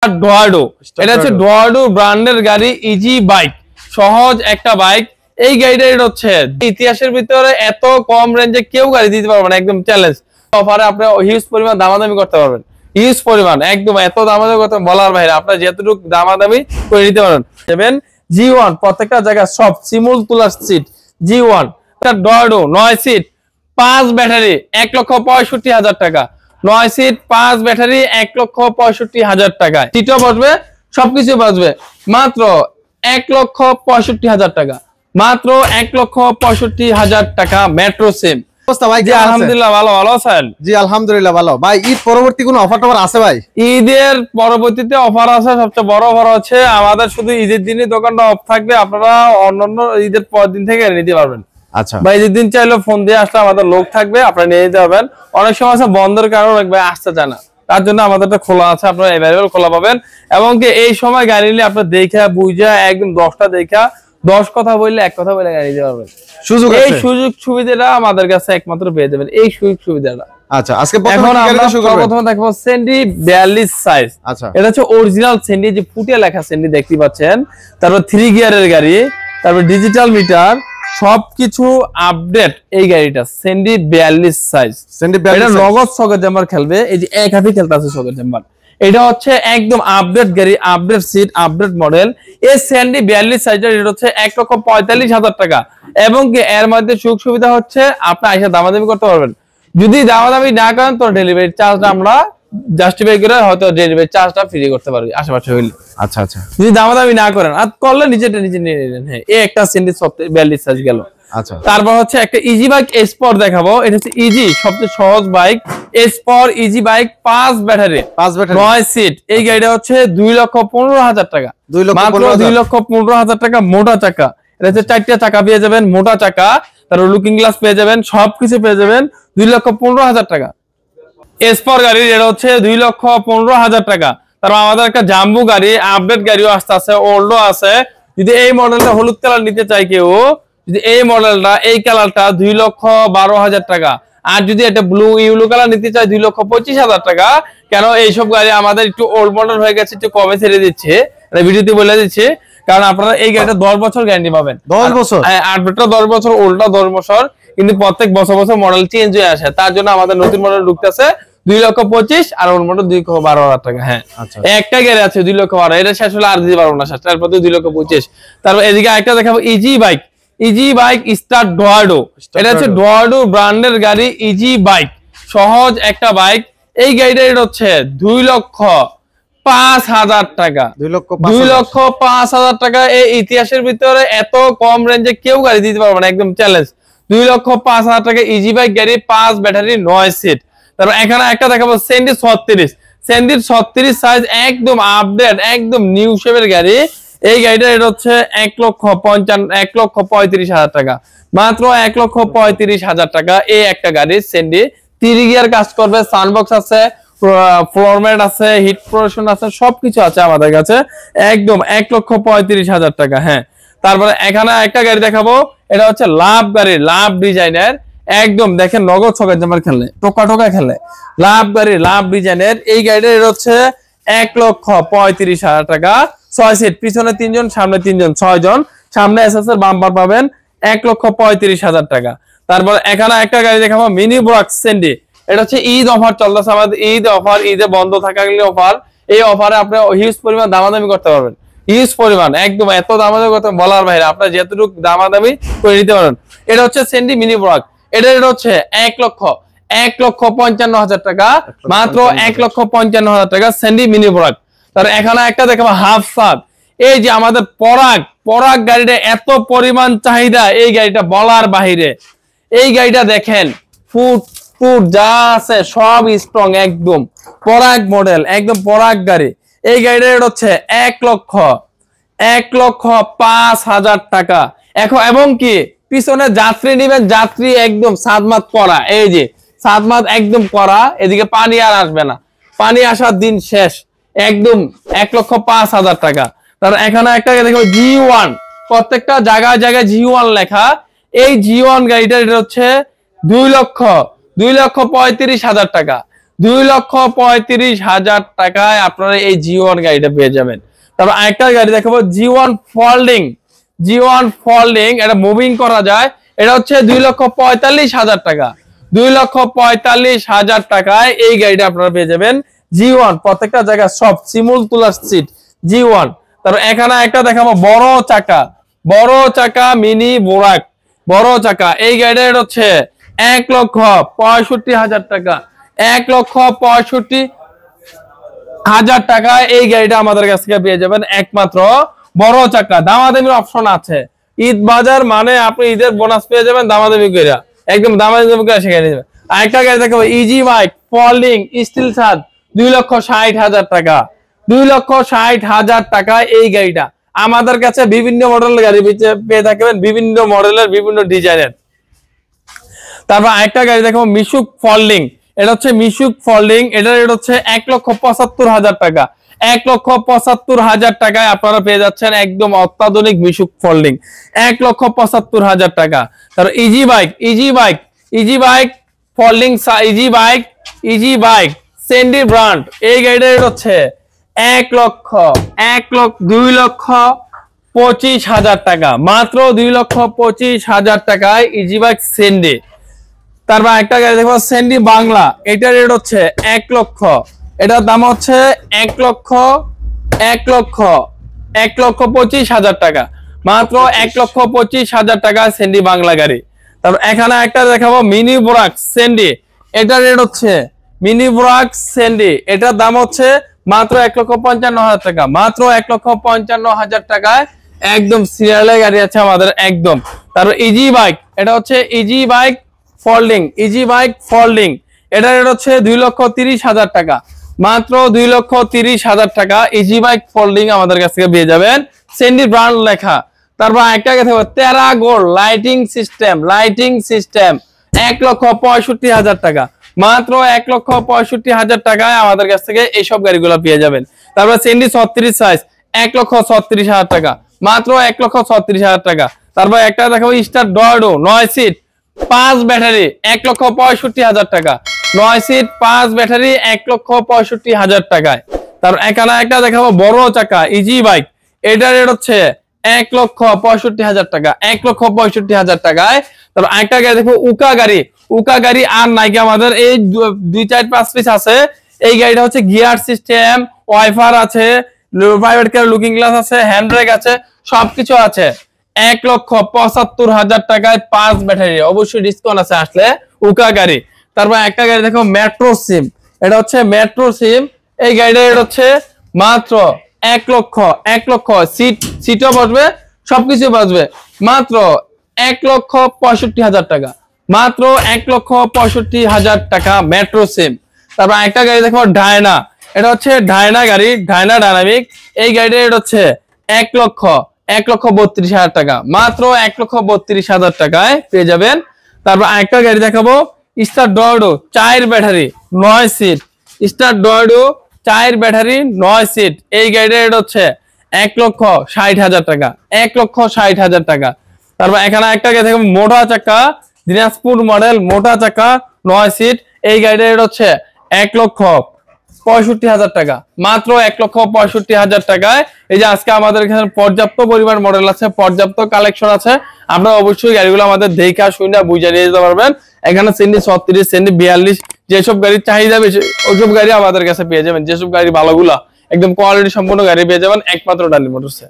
ডোয়ার্ডো, এটা হচ্ছে ডোয়ার্ডো ব্র্যান্ডের গাড়ি, ইজি বাইক, সহজ একটা বাইক। এই গাড়িটা এটা হচ্ছে ইতিহাসের ভিতরে এত কম রেঞ্জে কেউ গাড়ি দিতে পারবে না, একদম চ্যালেঞ্জ। অফারে আপনি হিউজ পরিমাণ দামাদামি করতে পারবেন, হিউজ পরিমাণ, একদম এত দামাদামি করতে বলার বাইরে। আপনার যতটুকু দামাদামি করে নিতে পারেন। G1 প্রত্যেকটা জায়গায় সব সিমুল তুলার সিট। G1 ডোয়ার্ডো 9 সিট 5 ব্যাটারি 1,65,000 টাকা। 9 সিট 5 ব্যাটারি 1,65,000 টাকা। সিটও বসবে, সবকিছু বসবে মাত্র 1,65,000 টাকা, মাত্র 1,65,000 টাকা। মেট্রো সিম ভাই, আলহামদুলিল্লাহ ভালো। ভালো আছেন? জি আলহামদুলিল্লাহ ভালো। ভাই ঈদ পরবর্তী কোনো অফার টফার আছে ভাই? ঈদের পরবর্তীতে অফার আছে, সবচেয়ে বড় অফার হচ্ছে আমাদের শুধু ঈদের দিনই দোকানটা অফ থাকবে, আপনারা অন্যান্য ঈদের পর দিন থেকে নিতে পারবেন। আচ্ছা ভাই, ঈদের দিন চাইলে ফোন দিয়ে আসলে আমাদের লোক থাকবে, আপনারা নিয়ে যেতে পারবেন। অনেক সময় আছে বন্ধের কারণে অনেক ভাই আসতে চায় না, তার জন্য আমাদেরটা খোলা আছে, আপনারা অ্যাভেলেবল খোলা পাবেন। এবং কি এই সময় গাড়ি নিলে আপনার দেখা বুঝা একদম 10টা দেখা 10 কথা বললে 1 কথা বলে গাড়ি নিতে পারবেন। এই সুযোগ সুবিধাটা আমাদের কাছে একমাত্র পেয়ে যাবেন, এই সুযোগ সুবিধাটা। আচ্ছা, আজকে প্রথমে দেখবো সেন্ডি 42 সাইজ। আচ্ছা, এটা হচ্ছে অরিজিনাল সেন্ডি, যে ফুটে লেখা সেন্ডি দেখতে পাচ্ছেন। তারপর 3 গিয়ারের গাড়ি, তারপর ডিজিটাল মিটার, সবকিছু আপডেট। এই গাড়িটা সেন্ডি 42 সাইজ। এটা নগদ সকেট জাম্পার খেলবে, এই যে এক হাতে খেলতে আছে সকেট জাম্পার। এটা হচ্ছে একদম আপডেট গাড়ি, আপডেট সিট, আপডেট মডেল। এই সেন্ডি 42 সাইজের এটা হচ্ছে 1,45,000 টাকা। এবং কি এর মধ্যে সুযোগ সুবিধা হচ্ছে আপনি আইসা দামাদামি করতে পারবেন। যদি দামাদামি না করেন তো ডেলিভারি চার্জটা আমরা জাস্টিফাই করে হয়তো ডেলিভারি চার্জটা ফ্রি করতে পারবি আশেপাশে হইলে। আচ্ছা আচ্ছা, যদি দামাদামি না করেন আর করলে নিজে নিয়ে নিলেন। হ্যাঁ, এই একটা সেন্ডি 42 সাইজ গেল। আচ্ছা, তারপর হচ্ছে একটা ইজি বাইক স্পোর্ট দেখাবো। এটা হচ্ছে ইজি, সবচেয়ে সহজ bike, sport easy bike, 5 battery 9 seat. এই গাড়িটা হচ্ছে 2,15,000 টাকা, মাত্র 2,15,000 টাকা। মোটা চাকা, এটা হচ্ছে 4টা চাকা পেয়ে যাবেন, মোটা চাকা, তারপর লুকিং গ্লাস পেয়ে যাবেন, সবকিছু পেয়ে যাবেন 2,15,000 টাকা। স্পোর্ট গাড়ি এটা হচ্ছে 2,15,000 টাকা। তারপর আমাদের একটা জাম্বু গাড়ি, আপডেট গাড়িও আসতে আছে, ওল্ডও আছে। যদি এই মডেলটা হলুদ কালার নিতে চাই কেউ, যদি এই মডেলটা এই কালারটা 2,12,000 টাকা। আর যদি এটা ব্লু ইউলো কালার নিতে চাই 2,25,000 টাকা। কেন এইসব গাড়ি আমাদের একটু ওল্ড মডেল হয়ে গেছে, একটু কমে ছেড়ে দিচ্ছে, ভিডিওতে বলে দিচ্ছে। কারণ আপনারা এই গাড়িটা 10 বছর গ্যারান্টি পাবেন। 10 বছর? হ্যাঁ, আপডেটটা 10 বছর, ওল্ডটা 10 বছর, কিন্তু প্রত্যেক বছর বছর মডেল চেঞ্জ হয়ে আসে। তার জন্য আমাদের নতুন মডেল ঢুকতেছে 2,25,000 আর ওল্ড মডেল 2,12,000 টাকা। হ্যাঁ, একটা গাড়ি আছে 2,12,000, এটা শেষ হলে আর দিতে পারবো না, শেষ তারপর 2,25,000। তারপর এদিকে একটা দেখাবো easy bike, easy bike star ডোয়ার্ডো। এটা হচ্ছে ডোয়ার্ডো ব্র্যান্ডের গাড়ি, ইজি বাইক, সহজ একটা বাইক। এই গাড়িটা এটা হচ্ছে 2,05,000 টাকা, 2,05,000 টাকা। এই ইতিহাসের ভিতরে এত কম রেঞ্জে কেউ গাড়ি দিতে পারবে না, একদম চ্যালেঞ্জ। 2,05,000 টাকা ইজি বাইক গাড়ি, 5 ব্যাটারি 9 সিট। তারপর এখানে একটা দেখাবো সেন্ডি 36, সেন্ডির 36 সাইজ, একদম আপডেট, একদম নিউ শেপের গাড়ি। এই গাড়িটা এটা হচ্ছে 1,35,000 টাকা, মাত্র 1,35,000 টাকা। এই একটা গাড়ি সেন্ডি, 3 গিয়ার কাজ করবে, সানবক্স আছে, ফ্লোর ম্যাট আছে, হিট প্রোটেকশন আছে, সবকিছু আছে আমাদের কাছে, একদম 1,35,000 টাকা। হ্যাঁ, তারপরে এখানে একটা গাড়ি দেখাবো, এটা হচ্ছে লাভ গাড়ি, লাভ ডিজাইনের, একদম দেখেন নগদ সকেট জাম্পার খেলে, টোকা টোকা খেলে, লাভ গাড়ি, লাভ ডিজাইনের। এই গাড়িটা এটা হচ্ছে 1,35,000 টাকা। 6 সিট, পিছনে 3 জন, সামনে 3 জন, 6 জন। সামনে এসএস এর বাম্পার পাবেন, 1,35,000 টাকা। তারপর এখানে একটা গাড়ি দেখাবো মিনি ব্রক্স সেন্ডি। এটা হচ্ছে ঈদ অফার চলতেছে আমাদের, ঈদ অফার, ঈদে বন্ধ থাকাগুলি অফার। এই অফারে আপনি হিউজ পরিমাণ দামাদামি করতে পারবেন, হিউজ পরিমাণ, একদম এত দামাদামি করতে বলার বাইরে। আপনার যতটুকু দামাদামি করে নিতে পারেন। এটা হচ্ছে সেন্ডি মিনি ব্রক, এটা হচ্ছে 1,55,000 টাকা, মাত্র 1,55,000 টাকা সেন্ডি মিনি ব্রক। তার এখানে একটা দেখাবো হাফ সাত। এই যে আমাদের পরাগ গাড়িটা এত পরিমাণ চাহিদা, এই গাড়িটা বলার বাহিরে। এই গাড়িটা দেখেন, ফুট যা আছে সব স্ট্রং, একদম পরাগ মডেল, একদম পরাগ গাড়ি। এই গাড়িটা হচ্ছে 1,05,000 টাকা। এখন এবং কি পিছনে যাত্রী নিবেন, যাত্রী একদম সাদমাত করা, এই যে সাদমাত একদম করা, এদিকে পানি আর আসবে না, পানি আসার দিন শেষ, একদম 1,05,000 টাকা। তার এখানে একটা দেখো G1, প্রত্যেকটা জায়গায় জায়গায় G1 লেখা। এই G1 গাড়িটা এটা হচ্ছে 2,35,000 টাকা, 2,35,000 টাকায় আপনারা এই G1 গাড়িটা পেয়ে যাবেন। তারপর আরেকটা গাড়ি দেখাবো G1 ফোল্ডিং। G1 ফোল্ডিং, এটা মুভিং করা যায়, এটা হচ্ছে 2,45,000 টাকা। 2,45,000 টাকায় এই গাড়িটা আপনারা পেয়ে যাবেন G1, প্রত্যেকটা জায়গায় সব সিমুল তুলার সিট G1। তারপর এখানে একটা দেখাবো বড় চাকা মিনি বোরাক, বড় চাকা। এই গাড়িটা হচ্ছে 1,65,000 টাকা। 1,65,000 টাকা এই গাড়িটা আমাদের কাছ থেকে পেয়ে যাবেন একমাত্র বড় চাকা। দামাদামির অপশন আছে। ঈদ বাজার মানে আপনি ঈদের বোনাস পেয়ে যাবেন দামাদামি করে, একদম দামাদামি করে সেখানে যাবেন। আরেকটা গাড়ি দেখাবো ইজি বাইক ফোল্ডিং স্টিল ছাদ, 2,60,000 টাকা। 2,60,000 টাকা এই গাড়িটা আমাদের কাছে বিভিন্ন মডেলের গাড়ি পেয়ে থাকবেন, বিভিন্ন মডেলের বিভিন্ন ডিজাইনের। তারপর আরেকটা গাড়ি দেখাবো মিশুক ফোল্ডিং। এটা হচ্ছে মিশুক ফোল্ডিং, এটা রেট হচ্ছে 1,75,000 টাকা। 1,75,000 টাকায় আপনারা পেয়ে যাচ্ছেন একদম অত্যাধুনিক মিশুক ফোল্ডিং, 1,75,000 টাকা। তারপর easy bike folding, easy bike সেন্ডি ব্র্যান্ড। এই গাড়িটার রেট হচ্ছে 2,25,000 টাকা, মাত্র 2,25,000 টাকায় ইজি বাইক সেন্ডি। তারপর একটা গাড়ি দেখবো সেন্ডি বাংলা, এটার রেট হচ্ছে 1 লক্ষ, এটার দাম হচ্ছে 1,25,000 টাকা, মাত্র 1,25,000 টাকা সেন্ডি বাংলা গাড়ি। তারপর এখানে একটা দেখাবো মিনি বোরাক সেন্ডি, এটার রেট হচ্ছে মিনি বোরাক সেন্ডি, এটার দাম হচ্ছে মাত্র 1,55,000 টাকা, মাত্র 1,55,000 টাকায় একদম সিরিয়ালে গাড়ি আছে আমাদের একদম। তারপর ইজি বাইক, এটা হচ্ছে ইজি বাইক ফোল্ডিং, এটা রেট হচ্ছে 2,30,000 টাকা, মাত্র 2,30,000 টাকা ইজি বাইক ফোল্ডিং আমাদের কাছ থেকে পেয়ে যাবেন, সেন্ডি ব্র্যান্ড লেখা। তারপর একটা কথা টেরা গোল্ড লাইটিং সিস্টেম, 1,65,000 টাকা, মাত্র 1,65,000 টাকায় আমাদের কাছ থেকে এইসব গাড়িগুলো পেয়ে যাবেন। তারপর সেন্ডি 36 সাইজ, 1,36,000 টাকা, মাত্র 1,36,000 টাকা। তারপর একটা দেখাবো স্টার ডর্ডো 9 সিট 5 ব্যাটারি, 1,65,000 টাকা, 9 সিট 5 ব্যাটারি 1,65,000 টাকায়। তারপর এখানে একটা দেখাবো বড় চাকা ইজি বাইক, এটার রেট হচ্ছে 1,65,000 টাকা, 1,65,000 টাকায়। তারপর একটা গাড়ি দেখো উকা গাড়ি আর নাইকি আমাদের এই 2-4-5 পিস আছে। এই গাড়িটা হচ্ছে গিয়ার সিস্টেম, ওয়াইফার আছে, প্রাইভেট কার লুকিং গ্লাস আছে, হ্যান্ড ব্রেক আছে, সবকিছু আছে। 1,75,000 টাকায় 5 ব্যাটারি, অবশ্যই ডিসকাউন্ট আছে আসলে উকা গাড়ি। তারপর একটা গাড়ি দেখো মেট্রো সিম, এটা হচ্ছে মেট্রো সিম, এই গাড়িটা এটা হচ্ছে মাত্র 1 লক্ষ, সিটও বসবে, সবকিছু বসবে, মাত্র 1,65,000 টাকা, মাত্র 1,65,000 টাকা মেট্রো সিম। তারপর একটা গাড়ি দেখো ডায়না, এটা হচ্ছে ডায়না গাড়ি, ডায়না ডাইনামিক, এই গাড়িটা এটা হচ্ছে 1,32,000 টাকা, মাত্র 1,32,000 টাকায় পেয়ে যাবেন। তারপর একটা গাড়ি দেখাবো স্টার ডর্ডো 4 ব্যাটারি 9 সিট, স্টার ডর্ডো 4 ব্যাটারি 9 সিট, এই গাড়িটা এটা হচ্ছে 1,60,000 টাকা, 1,60,000 টাকা। তারপর এখানে একটা গাড়ি দেখাবো মোটা চাকা দিনাজপুর মডেল, মোটা চাকা 9 সিট, এই গাড়িটা এটা হচ্ছে 1,65,000 টাকা, মাত্র 1,65,000 টাকায়। এই যে আজকে আমাদের এখানে পর্যাপ্ত পরিমাণ মডেল আছে, পর্যাপ্ত কালেকশন আছে, আপনারা অবশ্যই গাড়িগুলো আমাদের দেখা শুনে বুঝে নিয়ে যেতে পারবেন। এখানে সেন্ডি 36, সেন্ডি 42, যেসব গাড়ির চাহিদা বেশি ওইসব গাড়ি আমাদের কাছে পেয়ে যাবেন। যেসব গাড়ি ভালোগুলা একদম কোয়ালিটি সম্পন্ন গাড়ি পেয়ে যাবেন একমাত্র ডালি মোটরসে।